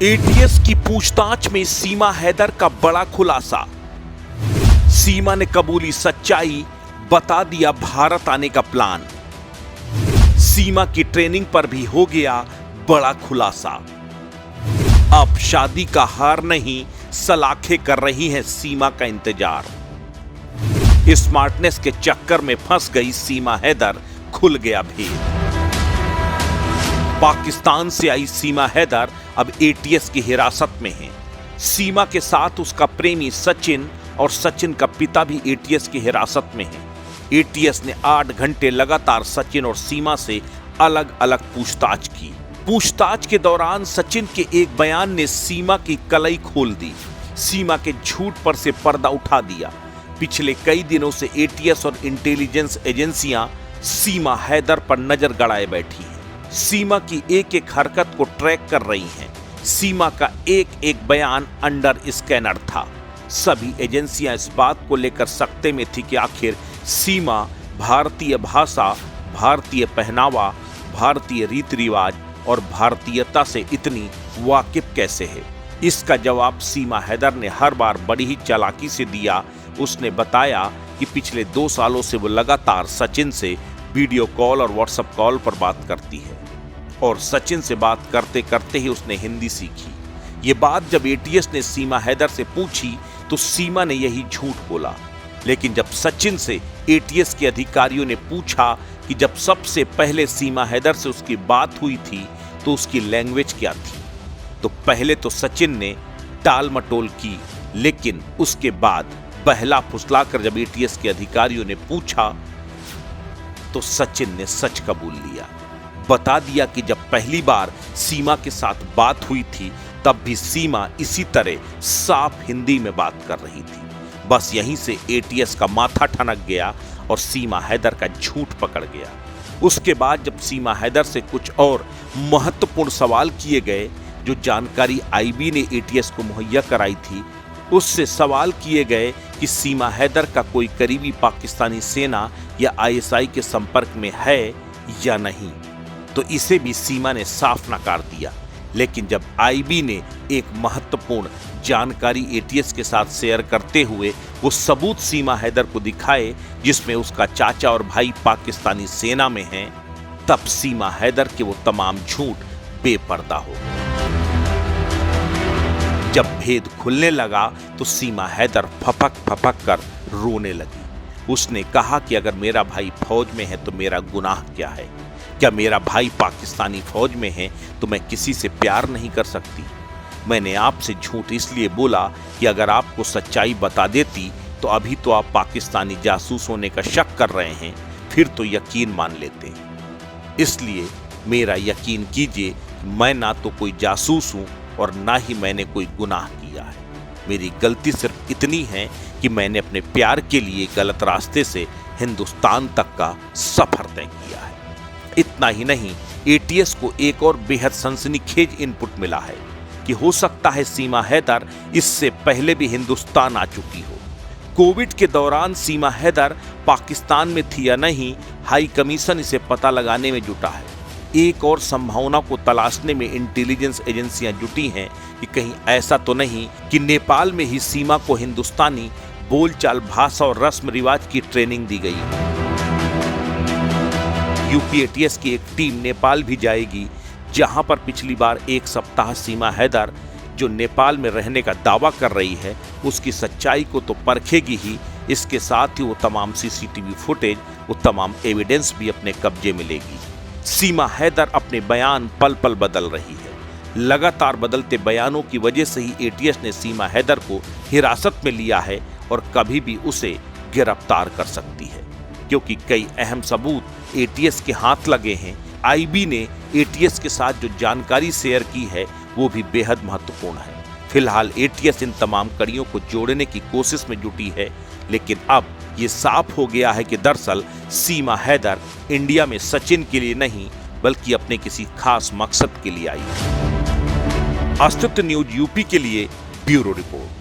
ATS की पूछताछ में सीमा हैदर का बड़ा खुलासा। सीमा ने कबूली सच्चाई, बता दिया भारत आने का प्लान। सीमा की ट्रेनिंग पर भी हो गया बड़ा खुलासा। अब शादी का हार नहीं, सलाखें कर रही हैं सीमा का इंतजार। स्मार्टनेस के चक्कर में फंस गई सीमा हैदर, खुल गया भेद। पाकिस्तान से आई सीमा हैदर अब एटीएस की हिरासत में है। सीमा के साथ उसका प्रेमी सचिन और सचिन का पिता भी एटीएस की हिरासत में है। एटीएस ने 8 घंटे लगातार सचिन और सीमा से अलग अलग पूछताछ की। पूछताछ के दौरान सचिन के एक बयान ने सीमा की कलई खोल दी। सीमा के झूठ पर से पर्दा उठा दिया। पिछले कई दिनों से एटीएस और इंटेलिजेंस एजेंसियां सीमा हैदर पर नजर गड़ाए बैठी हैं। सीमा की एक एक हरकत को ट्रैक कर रही हैं। सीमा का एक एक बयान अंडर स्कैनर था। सभी एजेंसियां इस बात को लेकर सकते में थी कि आखिर सीमा भारतीय भाषा, भारतीय पहनावा, भारतीय रीति रिवाज और भारतीयता से इतनी वाकिफ कैसे है। इसका जवाब सीमा हैदर ने हर बार बड़ी ही चालाकी से दिया। उसने बताया कि पिछले 2 सालों से वो लगातार सचिन से वीडियो कॉल और व्हाट्सएप कॉल पर बात करती है और सचिन से बात करते करते ही उसने हिंदी सीखी। ये बात जब एटीएस ने सीमा हैदर से पूछी तो सीमा ने यही झूठ बोला। लेकिन जब सचिन से एटीएस के अधिकारियों ने पूछा कि जब सबसे पहले सीमा हैदर से उसकी बात हुई थी तो उसकी लैंग्वेज क्या थी, तो पहले तो सचिन ने टाल मटोल की, लेकिन उसके बाद बहला फुसलाकर जब एटीएस के अधिकारियों ने पूछा तो सचिन ने सच कबूल लिया। बता दिया कि जब पहली बार सीमा के साथ बात हुई थी तब भी सीमा इसी तरह साफ हिंदी में बात कर रही थी। बस यहीं से एटीएस का माथा ठनक गया और सीमा हैदर का झूठ पकड़ गया। उसके बाद जब सीमा हैदर से कुछ और महत्वपूर्ण सवाल किए गए, जो जानकारी आईबी ने एटीएस को मुहैया कराई थी, उससे सवाल किए गए कि सीमा हैदर का कोई करीबी पाकिस्तानी सेना या आईएसआई के संपर्क में है या नहीं, तो इसे भी सीमा ने साफ नकार दिया। लेकिन जब आईबी ने एक महत्वपूर्ण जानकारी एटीएस के साथ शेयर करते हुए वो सबूत सीमा हैदर को दिखाए जिसमें उसका चाचा और भाई पाकिस्तानी सेना में हैं, तब सीमा हैदर के वो तमाम झूठ बेपर्दा हो गए। जब भेद खुलने लगा तो सीमा हैदर फपक फपक कर रोने लगी। उसने कहा कि अगर मेरा भाई फौज में है तो मेरा गुनाह क्या है? क्या मेरा भाई पाकिस्तानी फौज में है तो मैं किसी से प्यार नहीं कर सकती? मैंने आपसे झूठ इसलिए बोला कि अगर आपको सच्चाई बता देती तो अभी तो आप पाकिस्तानी जासूस होने का शक कर रहे हैं, फिर तो यकीन मान लेते। इसलिए मेरा यकीन कीजिए, मैं ना तो कोई जासूस हूं और ना ही मैंने कोई गुनाह किया है। मेरी गलती सिर्फ इतनी है कि मैंने अपने प्यार के लिए गलत रास्ते से हिंदुस्तान तक का सफर तय किया है। इतना ही नहीं, एटीएस को एक और बेहद सनसनीखेज इनपुट मिला है कि हो सकता है सीमा हैदर इससे पहले भी हिंदुस्तान आ चुकी हो। कोविड के दौरान सीमा हैदर पाकिस्तान में थी या नहीं, हाई कमीशन इसे पता लगाने में जुटा है। एक और संभावना को तलाशने में इंटेलिजेंस एजेंसियां जुटी हैं कि कहीं ऐसा तो नहीं कि नेपाल में ही सीमा को हिंदुस्तानी बोलचाल, भाषा और रस्म रिवाज की ट्रेनिंग दी गई है। यूपी एटीएस की एक टीम नेपाल भी जाएगी, जहां पर पिछली बार 1 सप्ताह सीमा हैदर जो नेपाल में रहने का दावा कर रही है उसकी सच्चाई को तो परखेगी ही, इसके साथ ही वो तमाम सीसीटीवी फुटेज, वो तमाम एविडेंस भी अपने कब्जे में लेगी। सीमा हैदर अपने बयान पल पल बदल रही है। लगातार बदलते बयानों की वजह से ही एटीएस ने सीमा हैदर को हिरासत में लिया है और कभी भी उसे गिरफ्तार कर सकती है, क्योंकि कई अहम सबूत एटीएस के हाथ लगे हैं। आईबी ने एटीएस के साथ जो जानकारी शेयर की है वो भी बेहद महत्वपूर्ण है। फिलहाल एटीएस इन तमाम कड़ियों को जोड़ने की कोशिश में जुटी है, लेकिन अब ये साफ हो गया है कि दरअसल सीमा हैदर इंडिया में सचिन के लिए नहीं बल्कि अपने किसी खास मकसद के लिए आई है। अस्तित्व न्यूज यूपी के लिए ब्यूरो रिपोर्ट।